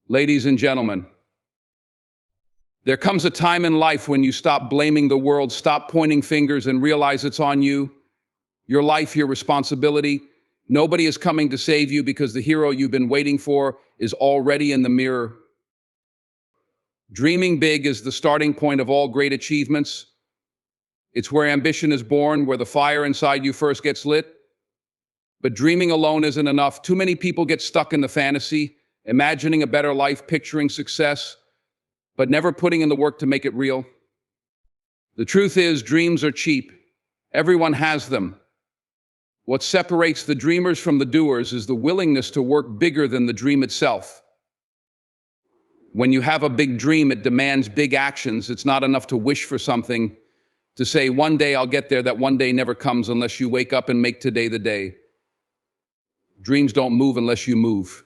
Ladies and gentlemen, there comes a time in life when you stop blaming the world, stop pointing fingers, and realize it's on you, your life, your responsibility. Nobody is coming to save you because the hero you've been waiting for is already in the mirror. Dreaming big is the starting point of all great achievements. It's where ambition is born, where the fire inside you first gets lit. But dreaming alone isn't enough. Too many people get stuck in the fantasy, imagining a better life, picturing success, but never putting in the work to make it real. The truth is, dreams are cheap. Everyone has them. What separates the dreamers from the doers is the willingness to work bigger than the dream itself. When you have a big dream, it demands big actions. It's not enough to wish for something, to say, one day I'll get there. That one day never comes unless you wake up and make today the day. Dreams don't move unless you move.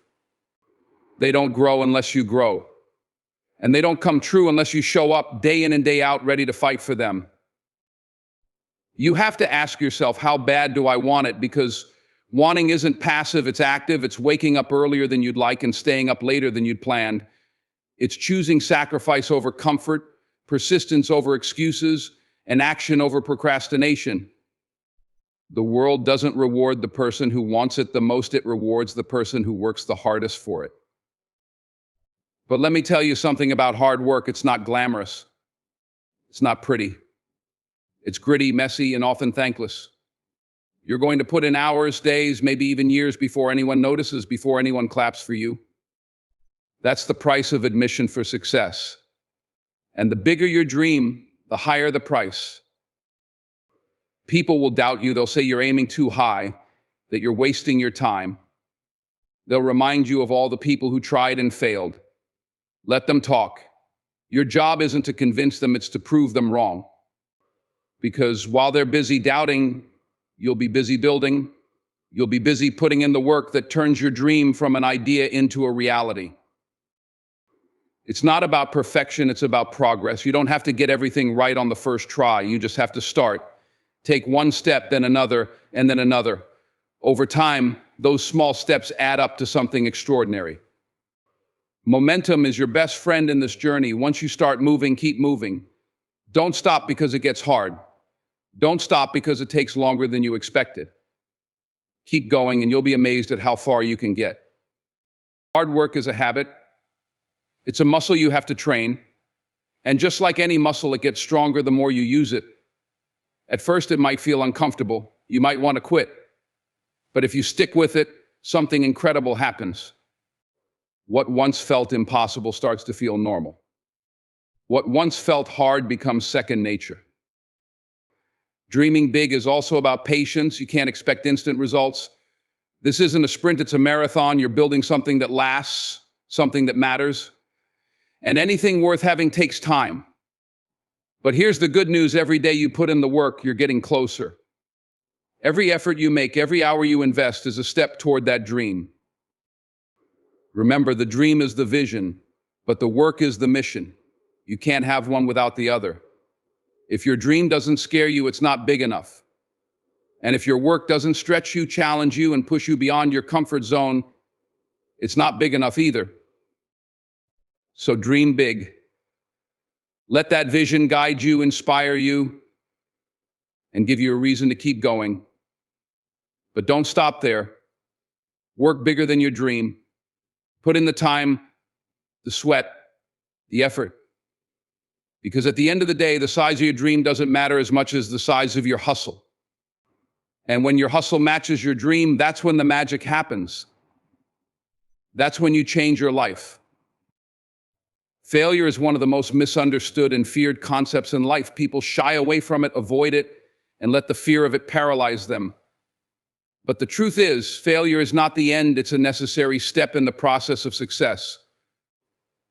They don't grow unless you grow. And they don't come true unless you show up day in and day out ready to fight for them. You have to ask yourself, how bad do I want it? Because wanting isn't passive, it's active. It's waking up earlier than you'd like and staying up later than you'd planned. It's choosing sacrifice over comfort, persistence over excuses, and action over procrastination. The world doesn't reward the person who wants it the most, it rewards the person who works the hardest for it. But let me tell you something about hard work. It's not glamorous. It's not pretty. It's gritty, messy, and often thankless. You're going to put in hours, days, maybe even years before anyone notices, before anyone claps for you. That's the price of admission for success. And the bigger your dream, the higher the price. People will doubt you. They'll say you're aiming too high, that you're wasting your time. They'll remind you of all the people who tried and failed. Let them talk. Your job isn't to convince them, it's to prove them wrong. Because while they're busy doubting, you'll be busy building. You'll be busy putting in the work that turns your dream from an idea into a reality. It's not about perfection, it's about progress. You don't have to get everything right on the first try. You just have to start. Take one step, then another, and then another. Over time, those small steps add up to something extraordinary. Momentum is your best friend in this journey. Once you start moving, keep moving. Don't stop because it gets hard. Don't stop because it takes longer than you expected. Keep going and you'll be amazed at how far you can get. Hard work is a habit. It's a muscle you have to train. And just like any muscle, it gets stronger the more you use it. At first, it might feel uncomfortable. You might want to quit. But if you stick with it, something incredible happens. What once felt impossible starts to feel normal. What once felt hard becomes second nature. Dreaming big is also about patience. You can't expect instant results. This isn't a sprint, it's a marathon. You're building something that lasts, something that matters. And anything worth having takes time. But here's the good news. Every day you put in the work, you're getting closer. Every effort you make, every hour you invest is a step toward that dream. Remember, the dream is the vision, but the work is the mission. You can't have one without the other. If your dream doesn't scare you, it's not big enough. And if your work doesn't stretch you, challenge you, and push you beyond your comfort zone, it's not big enough either. So dream big. Let that vision guide you, inspire you, and give you a reason to keep going. But don't stop there. Work bigger than your dream. Put in the time, the sweat, the effort. Because at the end of the day, the size of your dream doesn't matter as much as the size of your hustle. And when your hustle matches your dream, that's when the magic happens. That's when you change your life. Failure is one of the most misunderstood and feared concepts in life. People shy away from it, avoid it, and let the fear of it paralyze them. But the truth is, failure is not the end, it's a necessary step in the process of success.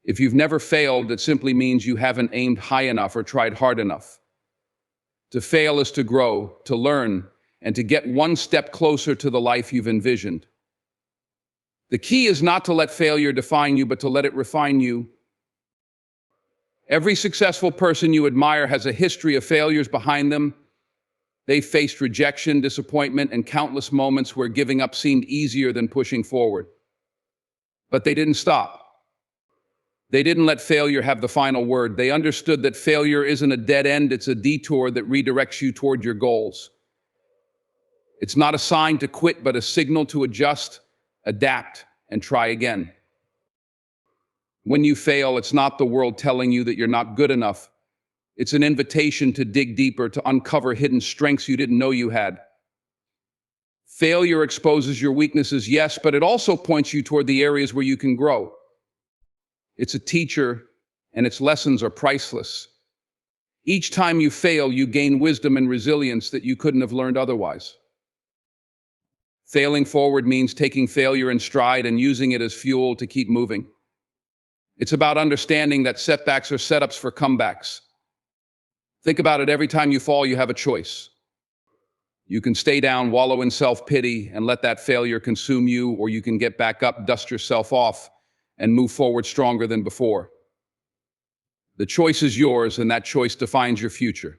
If you've never failed, it simply means you haven't aimed high enough or tried hard enough. To fail is to grow, to learn, and to get one step closer to the life you've envisioned. The key is not to let failure define you, but to let it refine you. Every successful person you admire has a history of failures behind them. They faced rejection, disappointment, and countless moments where giving up seemed easier than pushing forward. But they didn't stop. They didn't let failure have the final word. They understood that failure isn't a dead end, it's a detour that redirects you toward your goals. It's not a sign to quit, but a signal to adjust, adapt, and try again. When you fail, it's not the world telling you that you're not good enough. It's an invitation to dig deeper, to uncover hidden strengths you didn't know you had. Failure exposes your weaknesses, yes, but it also points you toward the areas where you can grow. It's a teacher, and its lessons are priceless. Each time you fail, you gain wisdom and resilience that you couldn't have learned otherwise. Failing forward means taking failure in stride and using it as fuel to keep moving. It's about understanding that setbacks are setups for comebacks. Think about it: every time you fall, you have a choice. You can stay down, wallow in self-pity, and let that failure consume you, or you can get back up, dust yourself off, and move forward stronger than before. The choice is yours, and that choice defines your future.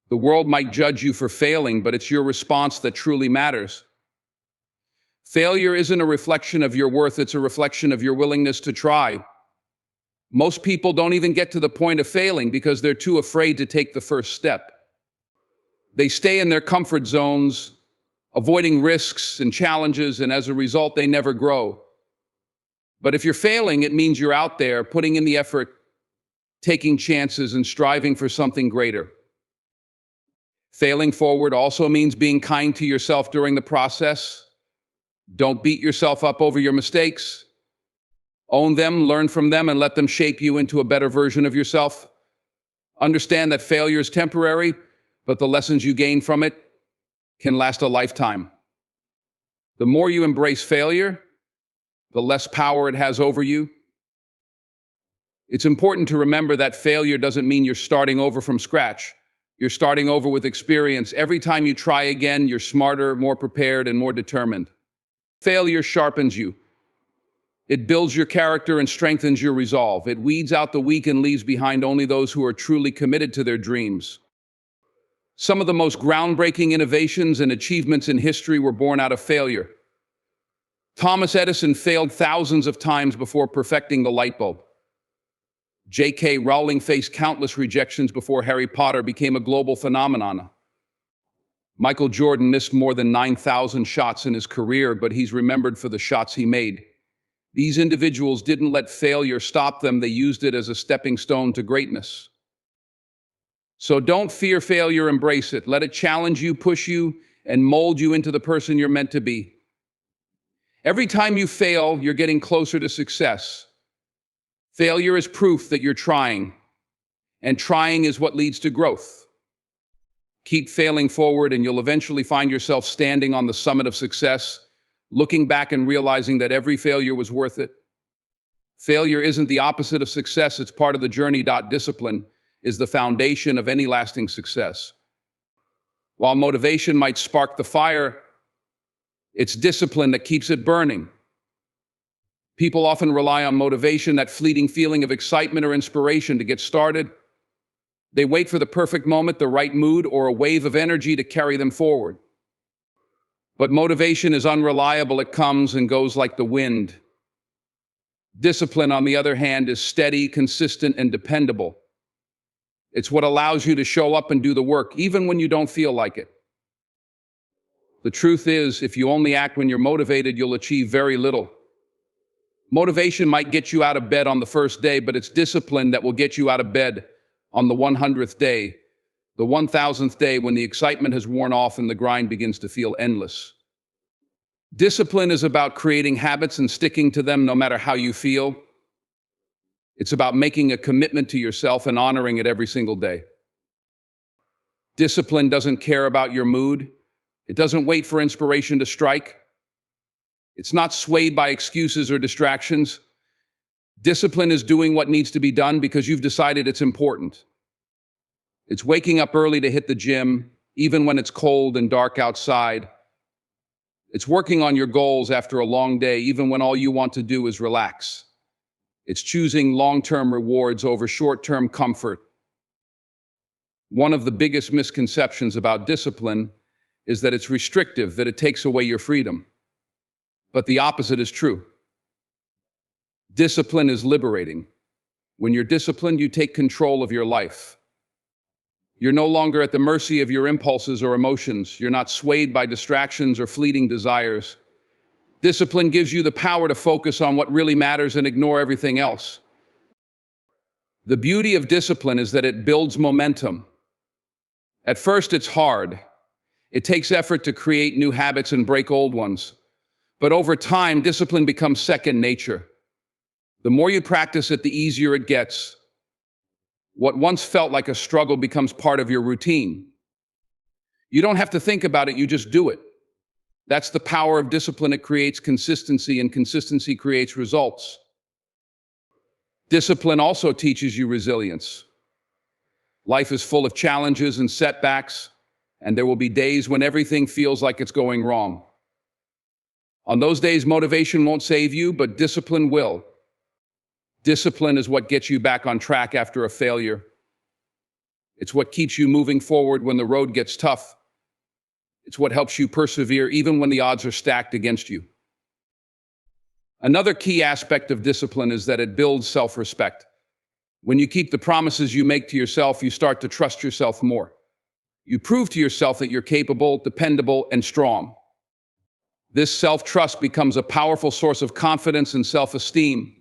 The world might judge you for failing, but it's your response that truly matters. Failure isn't a reflection of your worth, it's a reflection of your willingness to try. Most people don't even get to the point of failing because they're too afraid to take the first step. They stay in their comfort zones, avoiding risks and challenges, and as a result, they never grow. But if you're failing, it means you're out there, putting in the effort, taking chances, and striving for something greater. Failing forward also means being kind to yourself during the process. Don't beat yourself up over your mistakes. Own them, learn from them, and let them shape you into a better version of yourself. Understand that failure is temporary, but the lessons you gain from it can last a lifetime. The more you embrace failure, the less power it has over you. It's important to remember that failure doesn't mean you're starting over from scratch. You're starting over with experience. Every time you try again, you're smarter, more prepared, and more determined. Failure sharpens you. It builds your character and strengthens your resolve. It weeds out the weak and leaves behind only those who are truly committed to their dreams. Some of the most groundbreaking innovations and achievements in history were born out of failure. Thomas Edison failed thousands of times before perfecting the light bulb. J.K. Rowling faced countless rejections before Harry Potter became a global phenomenon. Michael Jordan missed more than 9,000 shots in his career, but he's remembered for the shots he made. These individuals didn't let failure stop them, they used it as a stepping stone to greatness. So don't fear failure, embrace it. Let it challenge you, push you, and mold you into the person you're meant to be. Every time you fail, you're getting closer to success. Failure is proof that you're trying, and trying is what leads to growth. Keep failing forward, and you'll eventually find yourself standing on the summit of success, looking back and realizing that every failure was worth it. Failure isn't the opposite of success, it's part of the journey. Discipline is the foundation of any lasting success. While motivation might spark the fire, it's discipline that keeps it burning. People often rely on motivation, that fleeting feeling of excitement or inspiration to get started. They wait for the perfect moment, the right mood, or a wave of energy to carry them forward. But motivation is unreliable. It comes and goes like the wind. Discipline, on the other hand, is steady, consistent, and dependable. It's what allows you to show up and do the work, even when you don't feel like it. The truth is, if you only act when you're motivated, you'll achieve very little. Motivation might get you out of bed on the first day, but it's discipline that will get you out of bed on the 100th day, the 1,000th day, when the excitement has worn off and the grind begins to feel endless. Discipline is about creating habits and sticking to them no matter how you feel. It's about making a commitment to yourself and honoring it every single day. Discipline doesn't care about your mood. It doesn't wait for inspiration to strike. It's not swayed by excuses or distractions. Discipline is doing what needs to be done because you've decided it's important. It's waking up early to hit the gym, even when it's cold and dark outside. It's working on your goals after a long day, even when all you want to do is relax. It's choosing long-term rewards over short-term comfort. One of the biggest misconceptions about discipline is that it's restrictive, that it takes away your freedom. But the opposite is true. Discipline is liberating. When you're disciplined, you take control of your life. You're no longer at the mercy of your impulses or emotions. You're not swayed by distractions or fleeting desires. Discipline gives you the power to focus on what really matters and ignore everything else. The beauty of discipline is that it builds momentum. At first, it's hard. It takes effort to create new habits and break old ones. But over time, discipline becomes second nature. The more you practice it, the easier it gets. What once felt like a struggle becomes part of your routine. You don't have to think about it, you just do it. That's the power of discipline. It creates consistency, and consistency creates results. Discipline also teaches you resilience. Life is full of challenges and setbacks, and there will be days when everything feels like it's going wrong. On those days, motivation won't save you, but discipline will. Discipline is what gets you back on track after a failure. It's what keeps you moving forward when the road gets tough. It's what helps you persevere even when the odds are stacked against you. Another key aspect of discipline is that it builds self-respect. When you keep the promises you make to yourself, you start to trust yourself more. You prove to yourself that you're capable, dependable, and strong. This self-trust becomes a powerful source of confidence and self-esteem.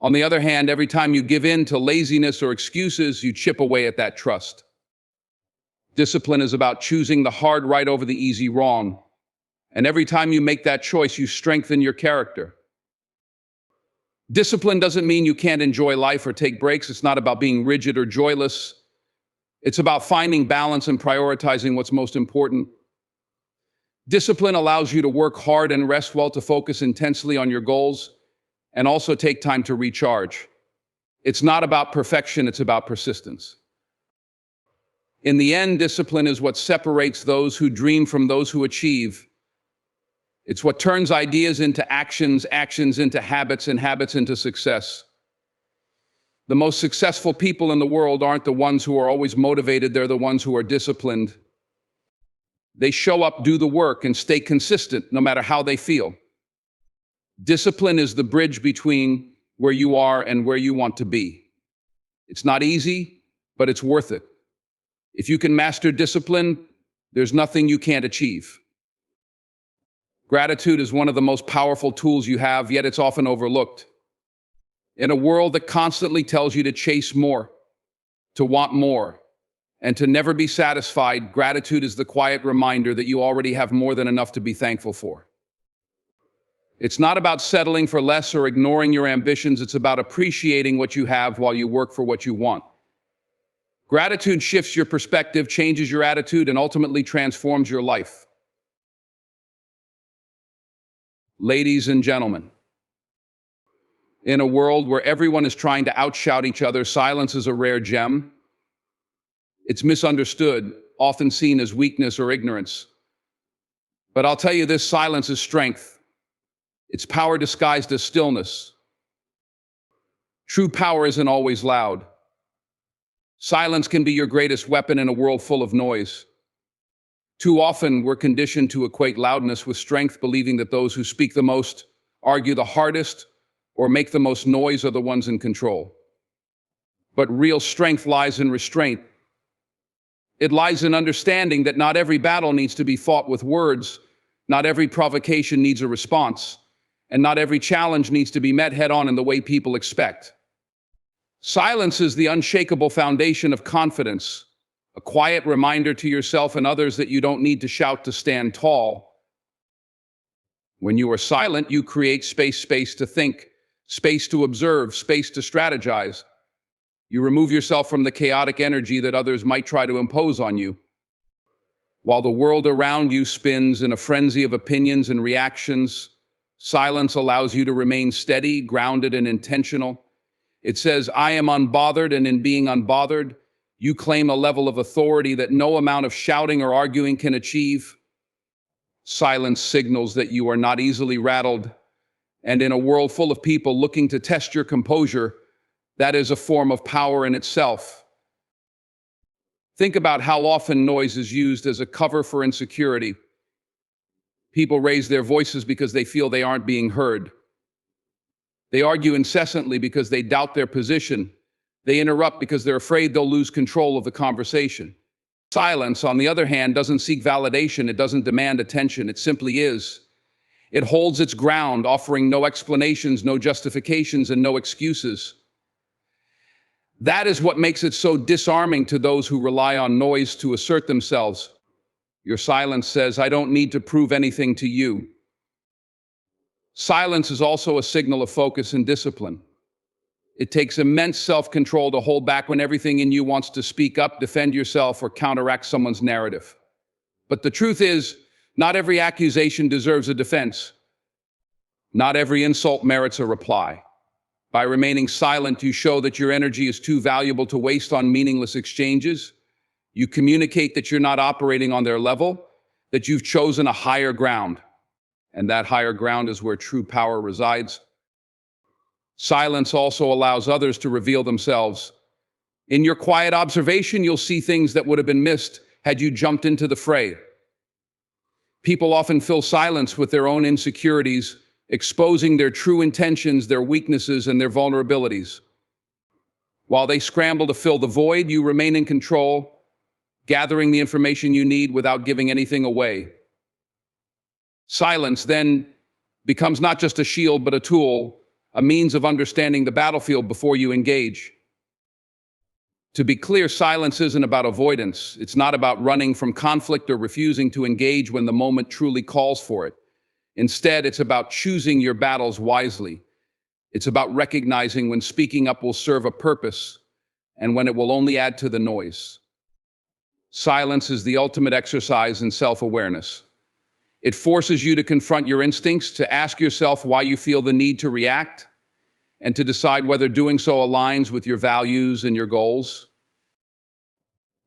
On the other hand, every time you give in to laziness or excuses, you chip away at that trust. Discipline is about choosing the hard right over the easy wrong. And every time you make that choice, you strengthen your character. Discipline doesn't mean you can't enjoy life or take breaks. It's not about being rigid or joyless. It's about finding balance and prioritizing what's most important. Discipline allows you to work hard and rest well, to focus intensely on your goals, and also take time to recharge. It's not about perfection, it's about persistence. In the end, discipline is what separates those who dream from those who achieve. It's what turns ideas into actions, actions into habits, and habits into success. The most successful people in the world aren't the ones who are always motivated, they're the ones who are disciplined. They show up, do the work, and stay consistent no matter how they feel. Discipline is the bridge between where you are and where you want to be. It's not easy, but it's worth it. If you can master discipline, there's nothing you can't achieve. Gratitude is one of the most powerful tools you have, yet it's often overlooked. In a world that constantly tells you to chase more, to want more, and to never be satisfied, gratitude is the quiet reminder that you already have more than enough to be thankful for. It's not about settling for less or ignoring your ambitions. It's about appreciating what you have while you work for what you want. Gratitude shifts your perspective, changes your attitude, and ultimately transforms your life. Ladies and gentlemen, in a world where everyone is trying to outshout each other, silence is a rare gem. It's misunderstood, often seen as weakness or ignorance. But I'll tell you this, silence is strength. It's power disguised as stillness. True power isn't always loud. Silence can be your greatest weapon in a world full of noise. Too often, we're conditioned to equate loudness with strength, believing that those who speak the most, argue the hardest, or make the most noise are the ones in control. But real strength lies in restraint. It lies in understanding that not every battle needs to be fought with words, not every provocation needs a response, and not every challenge needs to be met head-on in the way people expect. Silence is the unshakable foundation of confidence, a quiet reminder to yourself and others that you don't need to shout to stand tall. When you are silent, you create space to think, space to observe, space to strategize. You remove yourself from the chaotic energy that others might try to impose on you. While the world around you spins in a frenzy of opinions and reactions, silence allows you to remain steady, grounded, and intentional. It says, I am unbothered, and in being unbothered, you claim a level of authority that no amount of shouting or arguing can achieve. Silence signals that you are not easily rattled, and in a world full of people looking to test your composure, that is a form of power in itself. Think about how often noise is used as a cover for insecurity. People raise their voices because they feel they aren't being heard. They argue incessantly because they doubt their position. They interrupt because they're afraid they'll lose control of the conversation. Silence, on the other hand, doesn't seek validation. It doesn't demand attention. It simply is. It holds its ground, offering no explanations, no justifications, and no excuses. That is what makes it so disarming to those who rely on noise to assert themselves. Your silence says, "I don't need to prove anything to you." Silence is also a signal of focus and discipline. It takes immense self-control to hold back when everything in you wants to speak up, defend yourself, or counteract someone's narrative. But the truth is, not every accusation deserves a defense. Not every insult merits a reply. By remaining silent, you show that your energy is too valuable to waste on meaningless exchanges. You communicate that you're not operating on their level, that you've chosen a higher ground. And that higher ground is where true power resides. Silence also allows others to reveal themselves. In your quiet observation, you'll see things that would have been missed had you jumped into the fray. People often fill silence with their own insecurities, exposing their true intentions, their weaknesses, and their vulnerabilities. While they scramble to fill the void, you remain in control, gathering the information you need without giving anything away. Silence then becomes not just a shield, but a tool, a means of understanding the battlefield before you engage. To be clear, silence isn't about avoidance. It's not about running from conflict or refusing to engage when the moment truly calls for it. Instead, it's about choosing your battles wisely. It's about recognizing when speaking up will serve a purpose and when it will only add to the noise. Silence is the ultimate exercise in self-awareness. It forces you to confront your instincts, to ask yourself why you feel the need to react, and to decide whether doing so aligns with your values and your goals.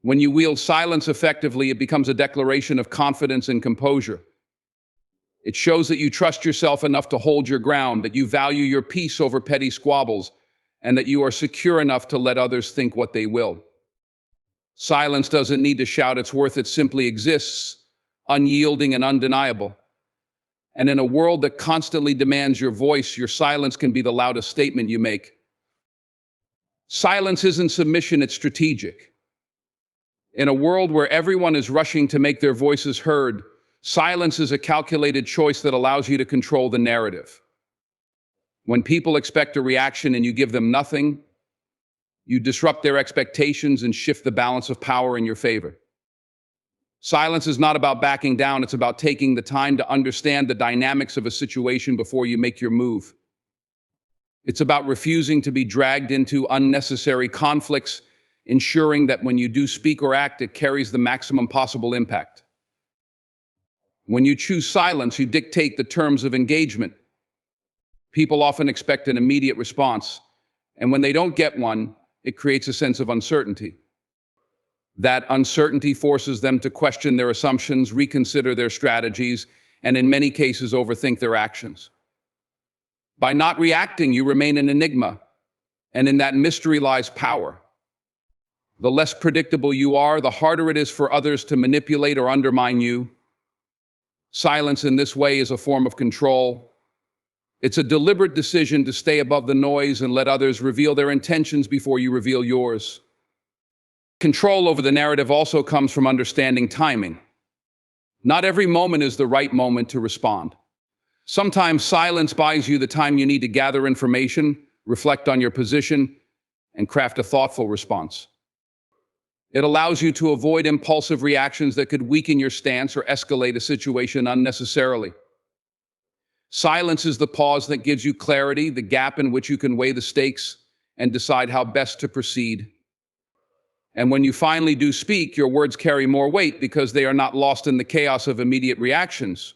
When you wield silence effectively, it becomes a declaration of confidence and composure. It shows that you trust yourself enough to hold your ground, that you value your peace over petty squabbles, and that you are secure enough to let others think what they will. Silence doesn't need to shout its worth, it simply exists, unyielding and undeniable. And in a world that constantly demands your voice, your silence can be the loudest statement you make. Silence isn't submission, it's strategic. In a world where everyone is rushing to make their voices heard, silence is a calculated choice that allows you to control the narrative. When people expect a reaction and you give them nothing, you disrupt their expectations and shift the balance of power in your favor. Silence is not about backing down, it's about taking the time to understand the dynamics of a situation before you make your move. It's about refusing to be dragged into unnecessary conflicts, ensuring that when you do speak or act, it carries the maximum possible impact. When you choose silence, you dictate the terms of engagement. People often expect an immediate response, and when they don't get one, it creates a sense of uncertainty. That uncertainty forces them to question their assumptions, reconsider their strategies, and in many cases overthink their actions. By not reacting, you remain an enigma, and in that mystery lies power. The less predictable you are, the harder it is for others to manipulate or undermine you. Silence in this way is a form of control. It's a deliberate decision to stay above the noise and let others reveal their intentions before you reveal yours. Control over the narrative also comes from understanding timing. Not every moment is the right moment to respond. Sometimes silence buys you the time you need to gather information, reflect on your position, and craft a thoughtful response. It allows you to avoid impulsive reactions that could weaken your stance or escalate a situation unnecessarily. Silence is the pause that gives you clarity, the gap in which you can weigh the stakes and decide how best to proceed. And when you finally do speak, your words carry more weight because they are not lost in the chaos of immediate reactions.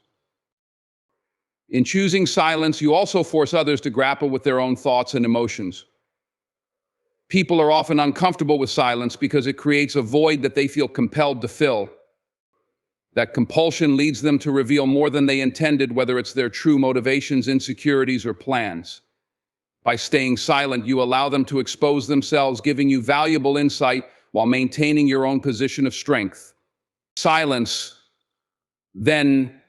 In choosing silence, you also force others to grapple with their own thoughts and emotions. People are often uncomfortable with silence because it creates a void that they feel compelled to fill. That compulsion leads them to reveal more than they intended, whether it's their true motivations, insecurities, or plans. By staying silent, you allow them to expose themselves, giving you valuable insight while maintaining your own position of strength. Silence, then,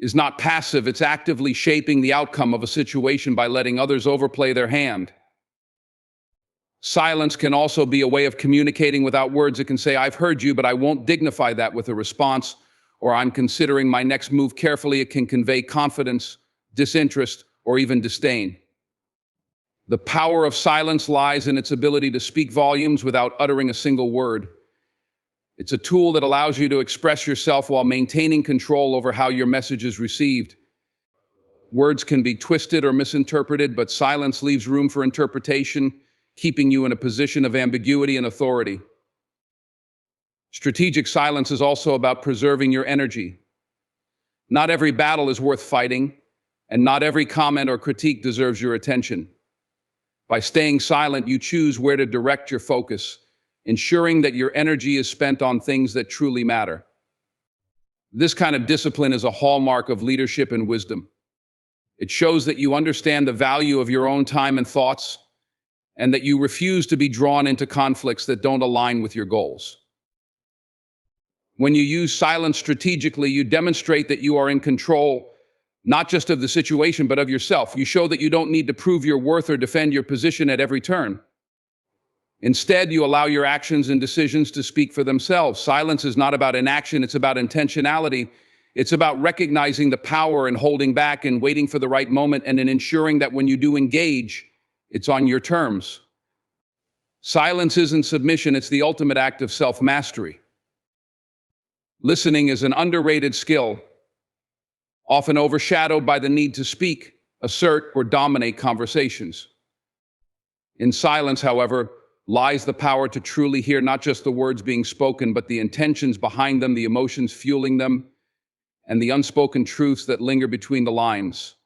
is not passive, it's actively shaping the outcome of a situation by letting others overplay their hand. Silence can also be a way of communicating without words. It can say, "I've heard you, but I won't dignify that with a response," or "I'm considering my next move carefully." It can convey confidence, disinterest, or even disdain. The power of silence lies in its ability to speak volumes without uttering a single word. It's a tool that allows you to express yourself while maintaining control over how your message is received. Words can be twisted or misinterpreted, but silence leaves room for interpretation, keeping you in a position of ambiguity and authority. Strategic silence is also about preserving your energy. Not every battle is worth fighting, and not every comment or critique deserves your attention. By staying silent, you choose where to direct your focus, ensuring that your energy is spent on things that truly matter. This kind of discipline is a hallmark of leadership and wisdom. It shows that you understand the value of your own time and thoughts, and that you refuse to be drawn into conflicts that don't align with your goals. When you use silence strategically, you demonstrate that you are in control, not just of the situation, but of yourself. You show that you don't need to prove your worth or defend your position at every turn. Instead, you allow your actions and decisions to speak for themselves. Silence is not about inaction, it's about intentionality. It's about recognizing the power and holding back and waiting for the right moment, and in ensuring that when you do engage, it's on your terms. Silence isn't submission, it's the ultimate act of self-mastery. Listening is an underrated skill, often overshadowed by the need to speak, assert, or dominate conversations. In silence, however, lies the power to truly hear not just the words being spoken, but the intentions behind them, the emotions fueling them, and the unspoken truths that linger between the lines.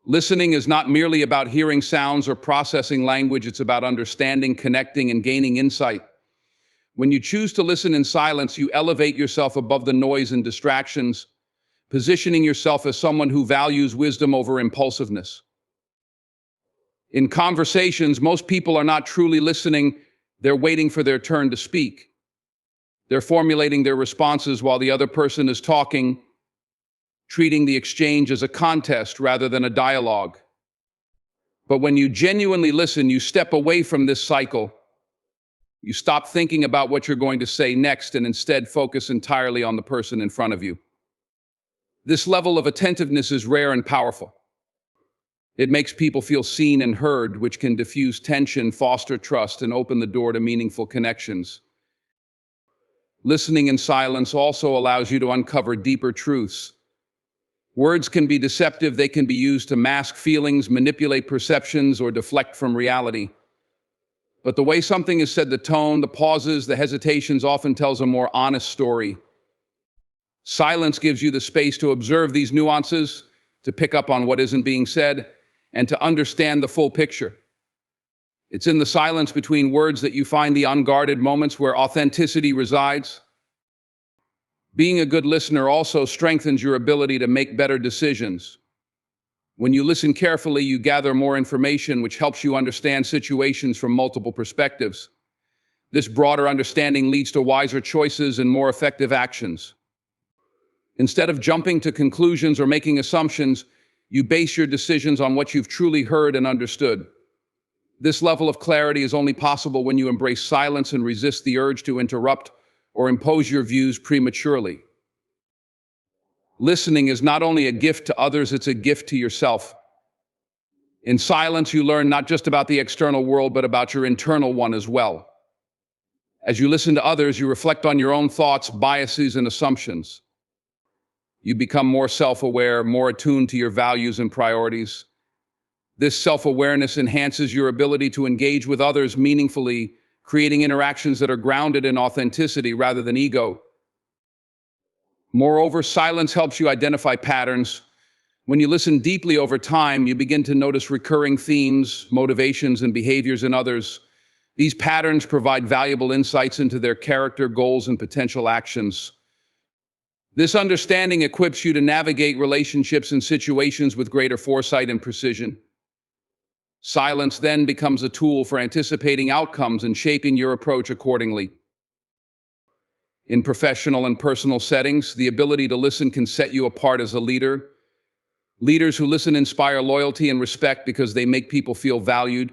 Listening is not merely about hearing sounds or processing language, it's about understanding, connecting, and gaining insight. When you choose to listen in silence, you elevate yourself above the noise and distractions, positioning yourself as someone who values wisdom over impulsiveness. In conversations, most people are not truly listening, they're waiting for their turn to speak. They're formulating their responses while the other person is talking, treating the exchange as a contest rather than a dialogue. But when you genuinely listen, you step away from this cycle. You stop thinking about what you're going to say next and instead focus entirely on the person in front of you. This level of attentiveness is rare and powerful. It makes people feel seen and heard, which can diffuse tension, foster trust, and open the door to meaningful connections. Listening in silence also allows you to uncover deeper truths. Words can be deceptive. They can be used to mask feelings, manipulate perceptions, or deflect from reality. But the way something is said, the tone, the pauses, the hesitations often tells a more honest story. Silence gives you the space to observe these nuances, to pick up on what isn't being said, and to understand the full picture. It's in the silence between words that you find the unguarded moments where authenticity resides. Being a good listener also strengthens your ability to make better decisions. When you listen carefully, you gather more information, which helps you understand situations from multiple perspectives. This broader understanding leads to wiser choices and more effective actions. Instead of jumping to conclusions or making assumptions, you base your decisions on what you've truly heard and understood. This level of clarity is only possible when you embrace silence and resist the urge to interrupt or impose your views prematurely. Listening is not only a gift to others, it's a gift to yourself. In silence, you learn not just about the external world, but about your internal one as well. As you listen to others, you reflect on your own thoughts, biases, and assumptions. You become more self-aware, more attuned to your values and priorities. This self-awareness enhances your ability to engage with others meaningfully, creating interactions that are grounded in authenticity rather than ego. Moreover, silence helps you identify patterns. When you listen deeply over time, you begin to notice recurring themes, motivations, and behaviors in others. These patterns provide valuable insights into their character, goals, and potential actions. This understanding equips you to navigate relationships and situations with greater foresight and precision. Silence then becomes a tool for anticipating outcomes and shaping your approach accordingly. In professional and personal settings, the ability to listen can set you apart as a leader. Leaders who listen inspire loyalty and respect because they make people feel valued.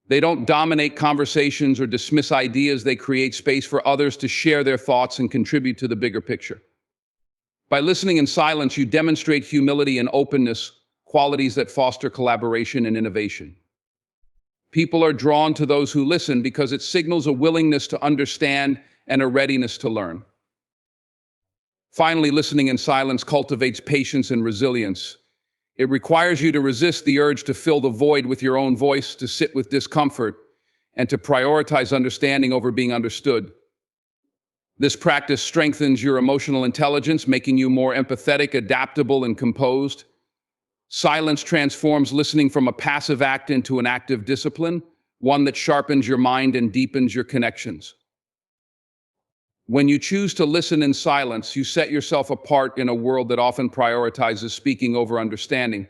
They don't dominate conversations or dismiss ideas. They create space for others to share their thoughts and contribute to the bigger picture. By listening in silence, you demonstrate humility and openness, qualities that foster collaboration and innovation. People are drawn to those who listen because it signals a willingness to understand and a readiness to learn. Finally, listening in silence cultivates patience and resilience. It requires you to resist the urge to fill the void with your own voice, to sit with discomfort, and to prioritize understanding over being understood. This practice strengthens your emotional intelligence, making you more empathetic, adaptable, and composed. Silence transforms listening from a passive act into an active discipline, one that sharpens your mind and deepens your connections. When you choose to listen in silence, you set yourself apart in a world that often prioritizes speaking over understanding.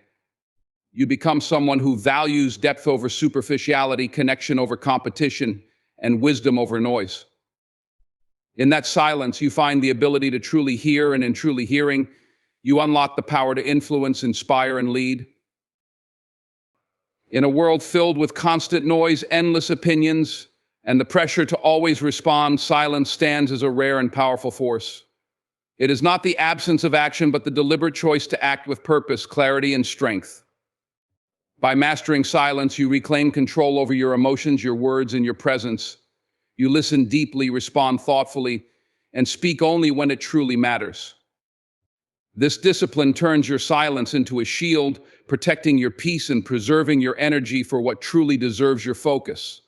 You become someone who values depth over superficiality, connection over competition, and wisdom over noise. In that silence, you find the ability to truly hear, and in truly hearing, you unlock the power to influence, inspire, and lead. In a world filled with constant noise, endless opinions, and the pressure to always respond, silence stands as a rare and powerful force. It is not the absence of action, but the deliberate choice to act with purpose, clarity, and strength. By mastering silence, you reclaim control over your emotions, your words, and your presence. You listen deeply, respond thoughtfully, and speak only when it truly matters. This discipline turns your silence into a shield, protecting your peace and preserving your energy for what truly deserves your focus.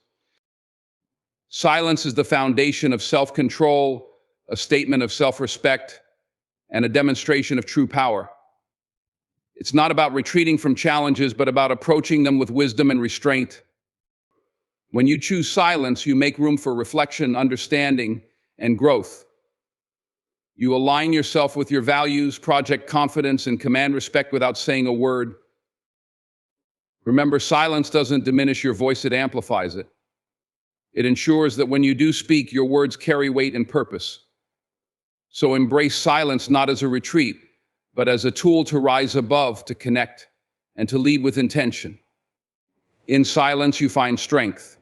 Silence is the foundation of self-control, a statement of self-respect, and a demonstration of true power. It's not about retreating from challenges, but about approaching them with wisdom and restraint. When you choose silence, you make room for reflection, understanding, and growth. You align yourself with your values, project confidence, and command respect without saying a word. Remember, silence doesn't diminish your voice, it amplifies it. It ensures that when you do speak, your words carry weight and purpose. So embrace silence not as a retreat, but as a tool to rise above, to connect, and to lead with intention. In silence, you find strength.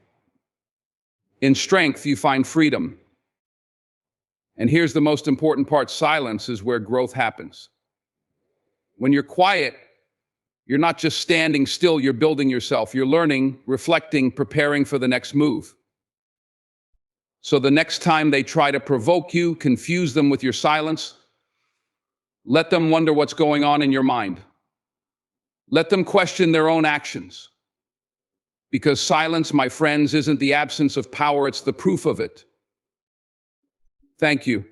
In strength, you find freedom. And here's the most important part: silence is where growth happens. When you're quiet, you're not just standing still, you're building yourself. You're learning, reflecting, preparing for the next move. So the next time they try to provoke you, confuse them with your silence, let them wonder what's going on in your mind. Let them question their own actions. Because silence, my friends, isn't the absence of power, it's the proof of it. Thank you.